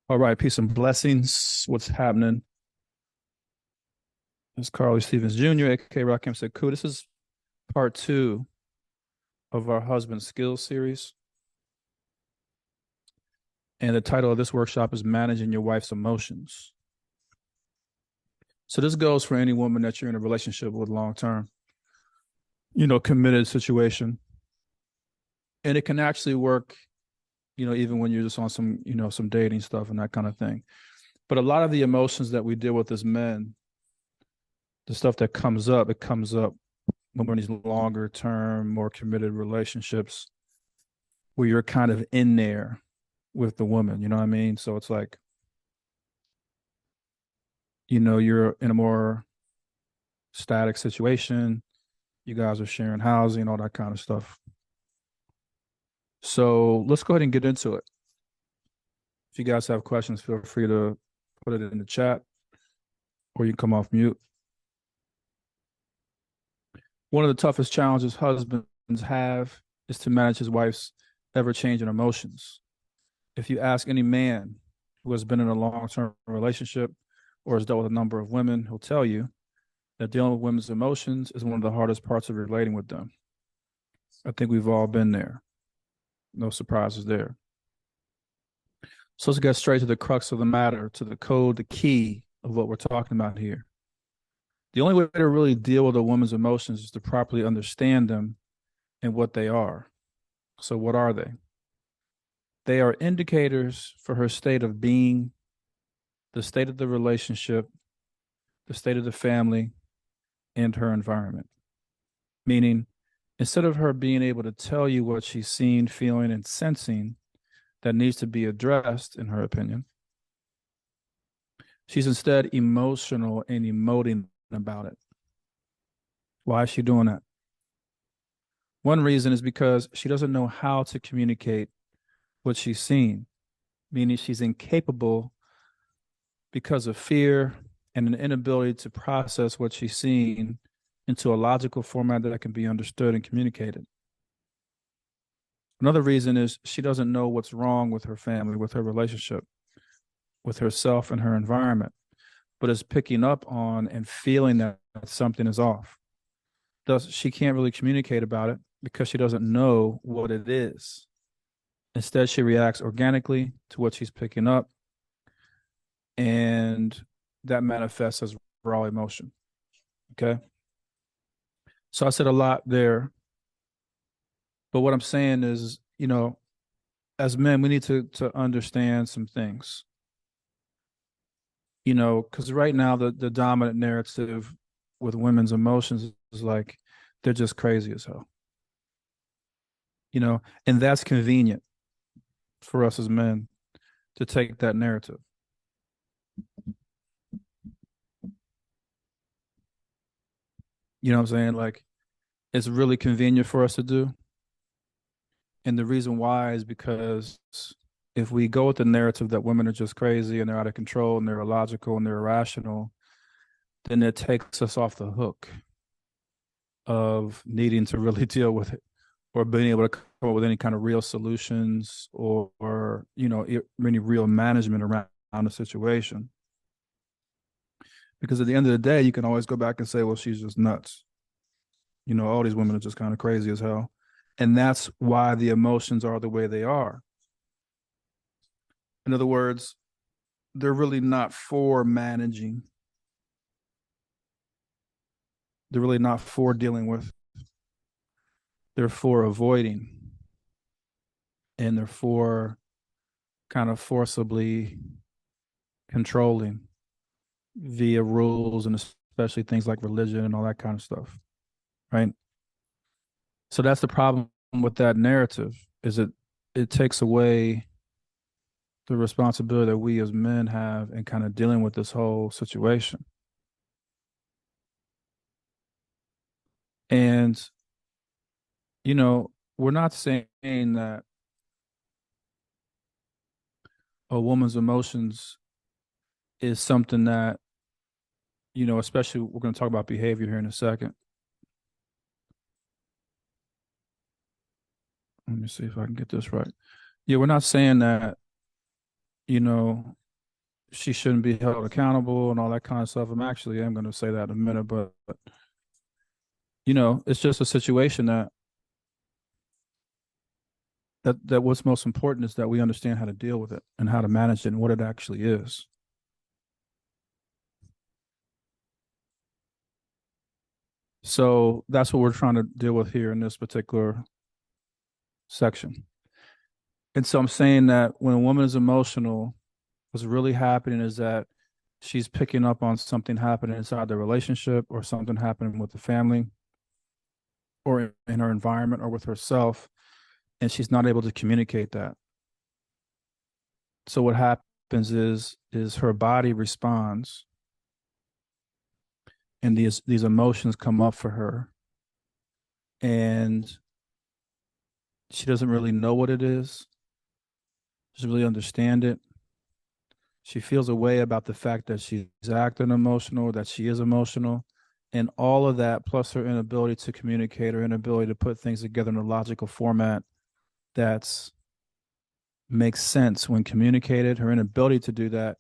All right, peace and blessings. What's happening? It's Carly Stevens Jr., aka Rockhem said, "Cool." This is part two of our husband skills series. And the title of this workshop is Managing Your Wife's Emotions. So this goes for any woman that you're in a relationship with long term, committed situation. And it can actually work, even when you're just on some dating stuff and that kind of thing. But a lot of the emotions that we deal with as men, the stuff that it comes up when we're in these longer term, more committed relationships where you're kind of in there with the woman, you know what I mean? So it's like, you're in a more static situation. You guys are sharing housing, all that kind of stuff. So let's go ahead and get into it. If you guys have questions, feel free to put it in the chat or you can come off mute. One of the toughest challenges husbands have is to manage his wife's ever changing emotions. If you ask any man who has been in a long term relationship or has dealt with a number of women, he'll tell you that dealing with women's emotions is one of the hardest parts of relating with them. I think we've all been there. No surprises there. So let's get straight to the crux of the matter, to the code, the key of what we're talking about here. The only way to really deal with a woman's emotions is to properly understand them and what they are. So, what are they? They are indicators for her state of being, the state of the relationship, the state of the family, and her environment. Meaning, instead of her being able to tell you what she's seeing, feeling, and sensing that needs to be addressed, in her opinion, she's instead emotional and emoting about it. Why is she doing that? One reason is because she doesn't know how to communicate what she's seeing, meaning she's incapable because of fear and an inability to process what she's seeing into a logical format that can be understood and communicated. Another reason is she doesn't know what's wrong with her family, with her relationship, with herself and her environment, but is picking up on and feeling that something is off. Thus, she can't really communicate about it because she doesn't know what it is. Instead, she reacts organically to what she's picking up, and that manifests as raw emotion. Okay. So I said a lot there, but what I'm saying is, as men, we need to understand some things. Because right now the dominant narrative with women's emotions is like they're just crazy as hell. And that's convenient for us as men to take that narrative. You know what I'm saying? Like it's really convenient for us to do. And the reason why is because if we go with the narrative that women are just crazy and they're out of control and they're illogical and they're irrational, then it takes us off the hook of needing to really deal with it or being able to come up with any kind of real solutions or any real management around the situation. Because at the end of the day, you can always go back and say, well, she's just nuts. All these women are just kind of crazy as hell. And that's why the emotions are the way they are. In other words, they're really not for managing. They're really not for dealing with. They're for avoiding. And they're for kind of forcibly controlling via rules and especially things like religion and all that kind of stuff. Right. So that's the problem with that narrative is it takes away the responsibility that we as men have in kind of dealing with this whole situation. And, we're not saying that a woman's emotions is something that, especially we're going to talk about behavior here in a second. Let me see if I can get this right. Yeah, we're not saying that you know, she shouldn't be held accountable and all that kind of stuff. I'm going to say that in a minute, but it's just a situation that what's most important is that we understand how to deal with it and how to manage it and what it actually is. So that's what we're trying to deal with here in this particular section. And so I'm saying that when a woman is emotional, what's really happening is that she's picking up on something happening inside the relationship or something happening with the family or in her environment or with herself, and she's not able to communicate that. So what happens is her body responds and these emotions come up for her, and she doesn't really know what it is, doesn't really understand it. She feels a way about the fact that she's acting emotional, that she is emotional, and all of that, plus her inability to communicate, her inability to put things together in a logical format that's makes sense when communicated. Her inability to do that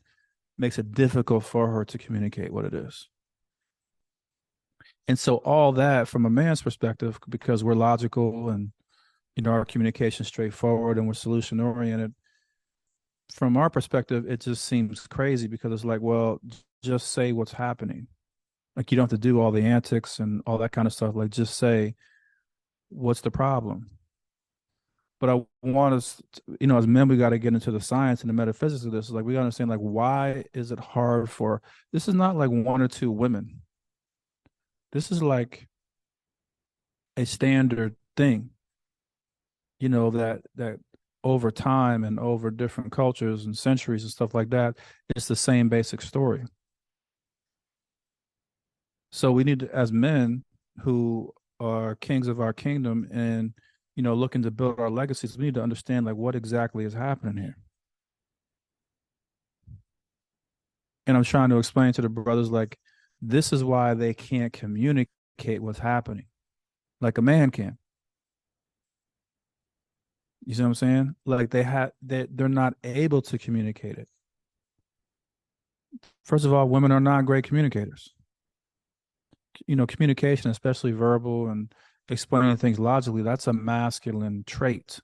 makes it difficult for her to communicate what it is. And so all that from a man's perspective, because we're logical and our communication straightforward and we're solution oriented, from our perspective, it just seems crazy because it's like, well, just say what's happening. Like you don't have to do all the antics and all that kind of stuff. Like just say what's the problem. But I want us, as men, we got to get into the science and the metaphysics of this. Like we got to understand, like, why is it hard for? This is not like one or two women. This is like a standard thing. That over time and over different cultures and centuries and stuff like that, it's the same basic story. So we need to, as men who are kings of our kingdom and looking to build our legacies, we need to understand like what exactly is happening here. And I'm trying to explain to the brothers like this is why they can't communicate what's happening like a man can. You see what I'm saying? Like they're not able to communicate it. First of all, women are not great communicators. Communication, especially verbal and explaining things logically, that's a masculine trait.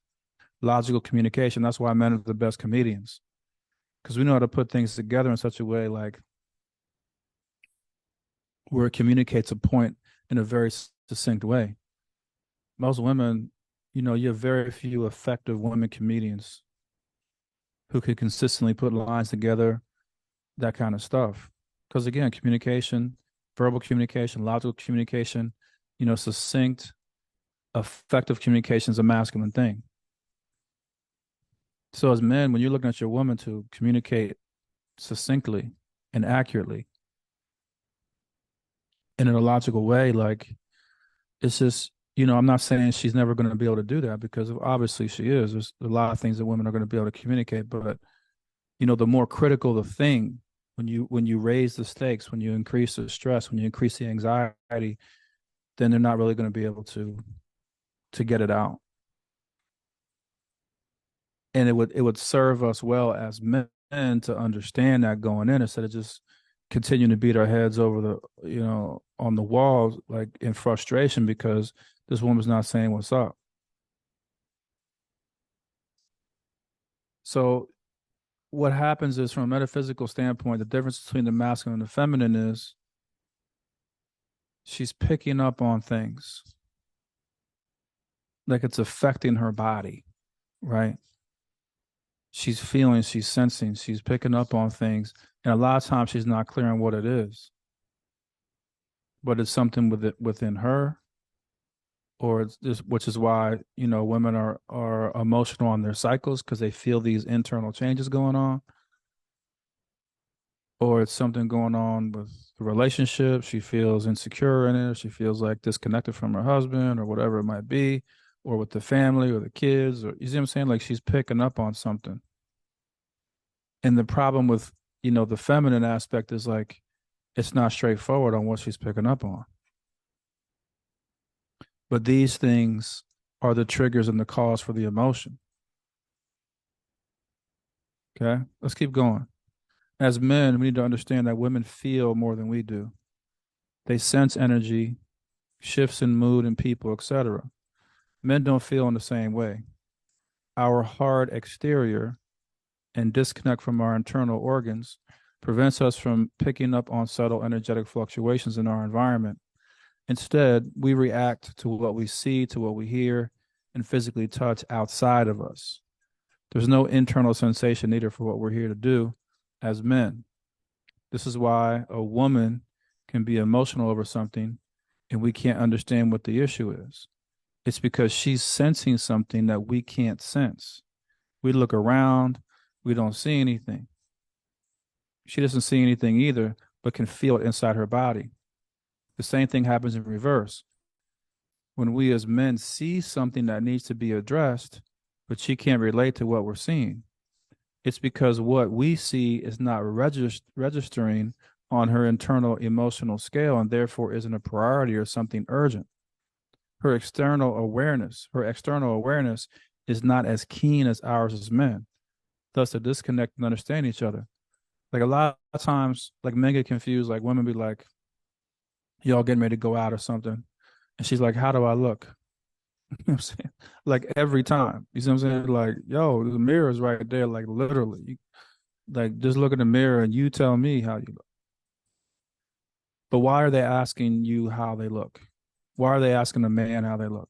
Logical communication. That's why men are the best comedians. Because we know how to put things together in such a way like where it communicates a point in a very succinct way. Most women, you have very few effective women comedians who could consistently put lines together, that kind of stuff. Because again, communication, verbal communication, logical communication, succinct, effective communication is a masculine thing. So as men, when you're looking at your woman to communicate succinctly and accurately and in a logical way, like it's just, I'm not saying she's never going to be able to do that because obviously she is. There's a lot of things that women are going to be able to communicate, but the more critical the thing, when you raise the stakes, when you increase the stress, when you increase the anxiety, then they're not really going to be able to get it out. And it would serve us well as men to understand that going in instead of just continuing to beat our heads over on the walls like in frustration because this woman's not saying what's up. So what happens is from a metaphysical standpoint, the difference between the masculine and the feminine is she's picking up on things like it's affecting her body, right? She's feeling, she's sensing, she's picking up on things. And a lot of times she's not clear on what it is, but it's something within her, or it's just, which is why, women are emotional on their cycles because they feel these internal changes going on, or it's something going on with the relationship. She feels insecure in it. She feels like disconnected from her husband or whatever it might be, or with the family or the kids, or you see what I'm saying? Like she's picking up on something. And the problem with, the feminine aspect is like it's not straightforward on what she's picking up on. But these things are the triggers and the cause for the emotion. Okay, let's keep going. As men, we need to understand that women feel more than we do. They sense energy, shifts in mood and people, etc. Men don't feel in the same way. Our hard exterior and disconnect from our internal organs prevents us from picking up on subtle energetic fluctuations in our environment. Instead, we react to what we see, to what we hear, and physically touch outside of us. There's no internal sensation needed for what we're here to do as men. This is why a woman can be emotional over something and we can't understand what the issue is. It's because she's sensing something that we can't sense. We look around, we don't see anything. She doesn't see anything either, but can feel it inside her body. The same thing happens in reverse. When we as men see something that needs to be addressed, but she can't relate to what we're seeing, it's because what we see is not registering on her internal emotional scale and therefore isn't a priority or something urgent. Her external awareness is not as keen as ours as men. Thus, to disconnect and understand each other. Like a lot of times, like men get confused, like women be like, y'all getting ready to go out or something. And she's like, how do I look? You know what I'm saying? Like every time. You see what I'm saying? Like, yo, the mirror is right there, like literally. Like just look in the mirror and you tell me how you look. But why are they asking you how they look? Why are they asking a man how they look?